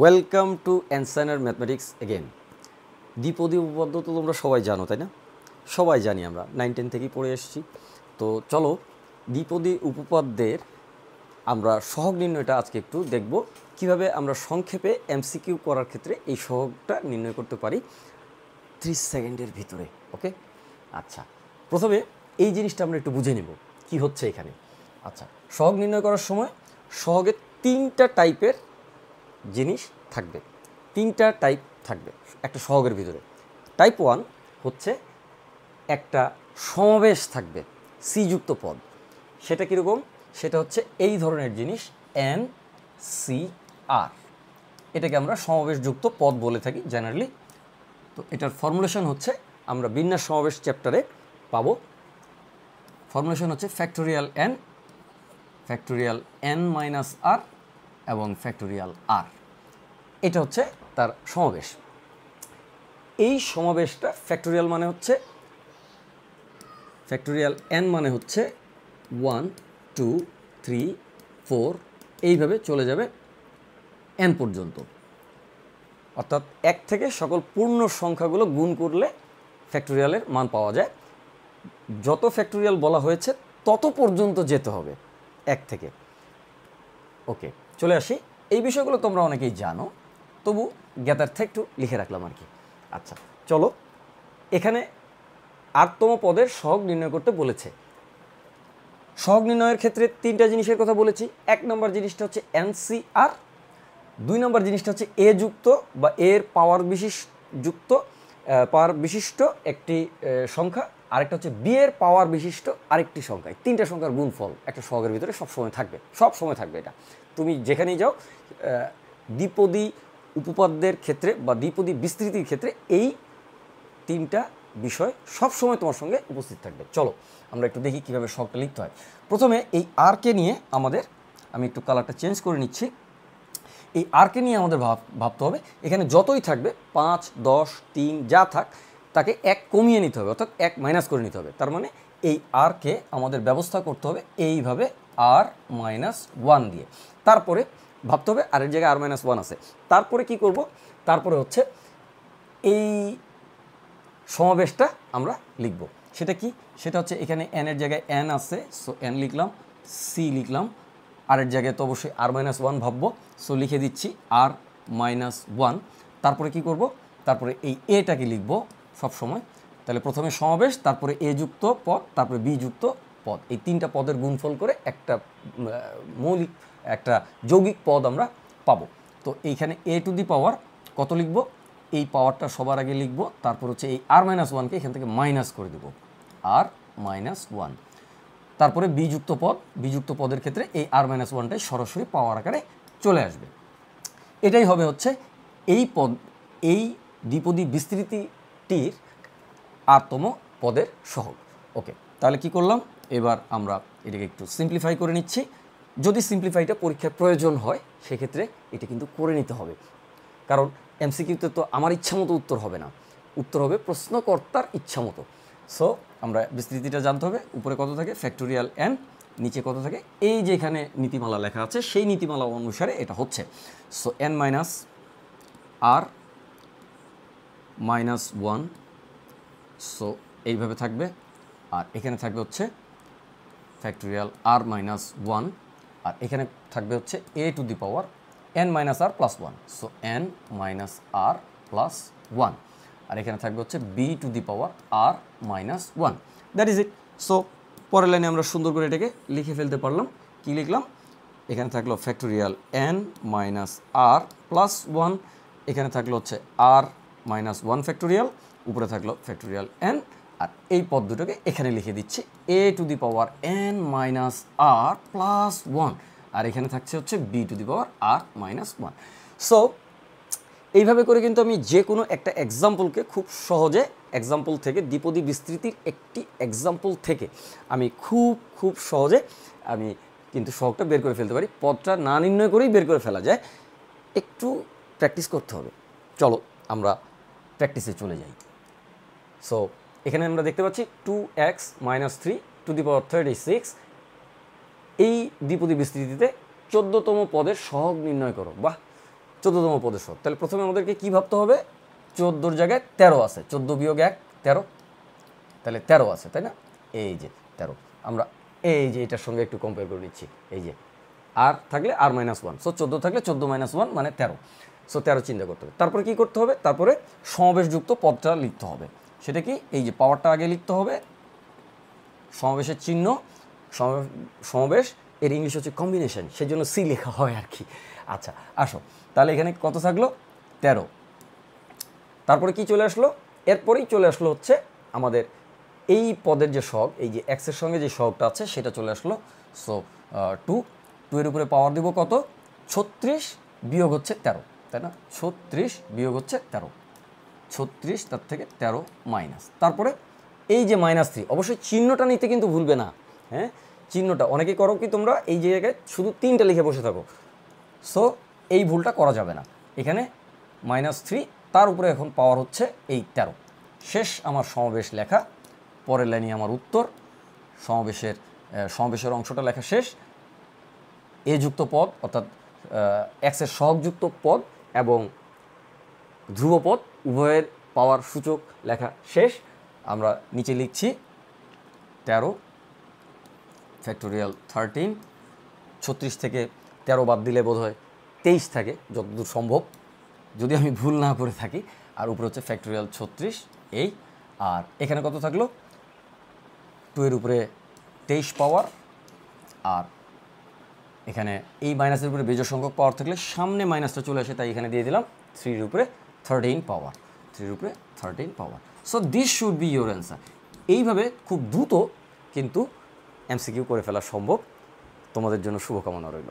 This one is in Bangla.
ওয়েলকাম টু অ্যানসাইনার ম্যাথমেটিক্স এগেন। দ্বিপদী উপপাদ্য তো তোমরা সবাই জানো, তাই না? সবাই জানি, আমরা 9-10 থেকেই পড়ে এসেছি। তো চলো দ্বিপদী উপপাদ্যের আমরা সহগ নির্ণয়টা আজকে একটু দেখব, কিভাবে আমরা সংক্ষেপে এমসিকিউ করার ক্ষেত্রে এই সহগটা নির্ণয় করতে পারি 30 সেকেন্ডের ভিতরে। ওকে, আচ্ছা, প্রথমে এই জিনিসটা আমরা একটু বুঝে নেব কি হচ্ছে এখানে। আচ্ছা, সহগ নির্ণয় করার সময় সহগের 3টা টাইপের জিনিস থাকবে, 3টা টাইপ থাকবে একটা সহগের ভিতরে। টাইপ 1 হচ্ছে একটা সমাবেশ থাকবে, সি যুক্ত পদ। সেটা কীরকম? সেটা হচ্ছে এই ধরনের জিনিস, এন সি আর। এটাকে আমরা সমাবেশযুক্ত পদ বলে থাকি জেনারেলি। তো এটার ফর্মুলেশন হচ্ছে, আমরা বিন্যাস সমাবেশ চ্যাপ্টারে পাবো। ফর্মুলেশন হচ্ছে ফ্যাক্টোরিয়াল এন মাইনাস আর এবং ফ্যাক্টোরিয়াল আর। এটা হচ্ছে তার সমাবেশ। এই সমাবেশটা ফ্যাক্টোরিয়াল মানে হচ্ছে, ফ্যাক্টোরিয়াল এন মানে হচ্ছে 1 2 3 4, এইভাবে চলে যাবে এন পর্যন্ত। অর্থাৎ 1 থেকে সকল পূর্ণ সংখ্যাগুলো গুণ করলে ফ্যাক্টোরিয়ালের মান পাওয়া যায়। যত ফ্যাক্টোরিয়াল বলা হয়েছে তত পর্যন্ত যেতে হবে 1 থেকে। ওকে, চলে আসি। এই বিষয়গুলো তোমরা অনেকেই জানো, তবু জ্ঞাতার্থে একটু লিখে রাখলাম আর কি। আচ্ছা, চলো এখানে 8তম পদের সহগ নির্ণয় করতে বলেছে। সহগ নির্ণয়ের ক্ষেত্রে 3টা জিনিসের কথা বলেছি। 1 নম্বর জিনিসটা হচ্ছে এনসিআর, 2 নম্বর জিনিসটা হচ্ছে এ যুক্ত বা এর পাওয়ার বিশিষ্ট একটি সংখ্যা, আরেকটা হচ্ছে বি এর পাওয়ার বিশিষ্ট আরেকটি সংখ্যা। 3টা সংখ্যার গুণফল একটা সহগের ভিতরে সবসময় থাকবে। এটা তুমি যেখানেই যাও, দ্বিপদী উপপাদ্যের ক্ষেত্রে বা দ্বিপদী বিস্তৃতির ক্ষেত্রে এই 3টা বিষয় সবসময় তোমার সঙ্গে উপস্থিত থাকবে। চলো আমরা একটু দেখি কীভাবে সহগটা লিখতে হয়। প্রথমে এই আরকে নিয়ে আমি একটু কালারটা চেঞ্জ করে নিচ্ছি। এই আরকে নিয়ে আমাদের ভাবতে হবে। এখানে যতই থাকবে 5 10 3 যা থাক, তাকে 1 কমিয়ে নিতে হবে, অর্থাৎ 1 মাইনাস করে নিতে হবে। তার মানে এই আরকে আমাদের ব্যবস্থা করতে হবে এইভাবে r-1 দিয়ে। তারপরে ভাবতে হবে আরের জায়গায় r-1 আছে। তারপরে কি করব? তারপরে হচ্ছে এই সমাবেশটা আমরা লিখব। সেটা কি? সেটা হচ্ছে এখানে n এর জায়গায় n আছে, সো n লিখলাম, c লিখলাম। আরের জায়গায় তো অবশ্যই r-1 ভাববো, সো লিখে দিচ্ছি r-1। তারপরে কি করব? তারপরে এই এটাকে লিখব সবসময়। তাহলে প্রথমে সমাবেশ, তারপরে এ যুক্ত পদ, তারপরে বি যুক্ত পদ। এই 3টা পদের গুণফল করে একটা যৌগিক পদ আমরা পাবো। তো এইখানে এ টু দি পাওয়ার কত লিখব? এই পাওয়ারটা সবার আগে লিখব, তারপর হচ্ছে এই r-1কে এখান থেকে মাইনাস করে দেব, r-1। তারপরে বিযুক্ত পদের ক্ষেত্রে এই r-1টাই সরাসরি পাওয়ার আকারে চলে আসবে। এটাই হবে হচ্ছে এই দ্বিপদী বিস্তৃতিটির 8তম পদের সহগ। ওকে, তাহলে কি করলাম? এবার আমরা এটাকে একটু সিম্পলিফাই করে নিচ্ছি। যদি সিম্পলিফাইটা পরীক্ষায় প্রয়োজন হয় সেক্ষেত্রে এটা কিন্তু করে নিতে হবে, কারণ এমসিকিউতে তো আমার ইচ্ছা মতো উত্তর হবে না, উত্তর হবে প্রশ্নকর্তার ইচ্ছা মতো। সো আমরা বিস্তৃতিটা জানতে হবে। উপরে কত থাকে? Factorial N. নিচে কত থাকে? এই যে এখানে নীতিমালা লেখা আছে সেই নীতিমালা অনুসারে এটা হচ্ছে। So n minus r-1, so এইভাবে থাকবে। আর এখানে থাকবে হচ্ছে ফ্যাক্টোরিয়াল r-1, আর এখানে থাকবে হচ্ছে a to the power n minus r plus 1, so n minus r plus 1। আর এখানে থাকবে হচ্ছে b to the power r-1। That is it. So পরের লাইনে আমরা সুন্দর করে এটাকে লিখে ফেলতে পারলাম। কি লিখলাম? এখানে থাকলো factorial n minus r plus 1, এখানে থাকলো হচ্ছে r-1 ফ্যাক্টোরিয়াল, উপরে থাকলো ফ্যাক্টোরিয়াল n। আর এই পদ দুটোকে এখানে লিখে দিচ্ছি a to the power n minus r plus 1, আর এখানে থাকছে হচ্ছে b to the power r-1। So এইভাবে করে কিন্তু আমি যে কোনো একটা এক্সাম্পলকে খুব সহজে, এক্সাম্পল থেকে দ্বিপদী বিস্তৃতির একটি এক্সাম্পল থেকে আমি খুব সহজে আমি কিন্তু সহগটা বের করে ফেলতে পারি। পদটা না নির্ণয় করেই বের করে ফেলা যায়, একটু প্র্যাকটিস করতে হবে। চলো আমরা প্র্যাকটিসে চলে যাই। সো এখানে আমরা দেখতে পাচ্ছি 2x - 3 টু দি পাওয়ার 36। এই দ্বিপদী বিস্তৃতিতে 14তম পদের সহগ নির্ণয় করো। বাহ, 14তম পদের সহগ। তাহলে প্রথমে আমাদেরকে কী ভাবতে হবে, 14 জায়গায় 13 আছে, 14 বিয়োগ 1 13, তাহলে 13 আছে, তাই না? এই যে 13, আমরা এই যে এটার সঙ্গে একটু কম্পেয়ার করে নিচ্ছি, এই যে আর থাকলে আর মাইনাস 1, সো 14 থাকলে 14 মাইনাস 1 মানে 13, সো 13 চিন্তা করতে হবে। তারপরে কী করতে হবে, তারপরে সমাবেশযুক্ত পদটা লিখতে হবে। সেটা কি, এই যে পাওয়ারটা আগে লিখতে হবে, সমাবেশের চিহ্ন, সমাবেশ এর ইংলিশ হচ্ছে কম্বিনেশন, সেই জন্য সি লেখা হয় আর কি। আচ্ছা আসো, তাহলে এখানে কত থাকলো, 13। তারপরে কি চলে আসলো, এরপরেই চলে আসলো হচ্ছে আমাদের এই পদের যে সহগ, এই যে এক্সের সঙ্গে যে সহগটা আছে সেটা চলে আসলো। সো 2 এর উপরে পাওয়ার দিব কত, 36 বিয়োগ হচ্ছে 13, তাই না? 36 বিয়োগ হচ্ছে 13, 36 তার থেকে 13 মাইনাস, তারপরে এই যে -3, অবশ্যই চিহ্নটা নিতে কিন্তু ভুলবে না, হ্যাঁ চিহ্নটা। অনেকেই করো কি তোমরা এই জায়গায় শুধু 3টা লিখে বসে থাকো, সো এই ভুলটা করা যাবে না। এখানে -3, তার উপরে এখন পাওয়ার হচ্ছে এই 13। শেষ আমার সমাবেশ লেখা, পরের লাইনে আমার উত্তর, সমাবেশের অংশটা লেখা শেষ। এ যুক্ত পদ অর্থাৎ এক্সের সহগযুক্ত পদ এবং ধ্রুবপদ উভয়ের পাওয়ার সূচক লেখা শেষ। আমরা নিচে লিখছি 13 ফ্যাক্টোরিয়াল 13, 36 থেকে 13 বাদ দিলে বোধ হয় 23 থাকে যতদূর সম্ভব, যদি আমি ভুল না করে থাকি। আর উপরে হচ্ছে ফ্যাক্টোরিয়াল 36 এই, আর এখানে কত থাকলো, 2 এর উপরে 23 পাওয়ার, আর এখানে এই মাইনাসের উপরে বেজোড় সংখ্যক পাওয়ার থাকলে সামনে মাইনাসটা চলে আসে, তাই এখানে দিয়ে দিলাম 3 এর উপরে 13 পাওয়ার, 3 এর উপরে 13 power. So this should be your answer. এইভাবে খুব দ্রুত কিন্তু এমসিকিউ করে ফেলা সম্ভব। তোমাদের জন্য শুভকামনা রইল।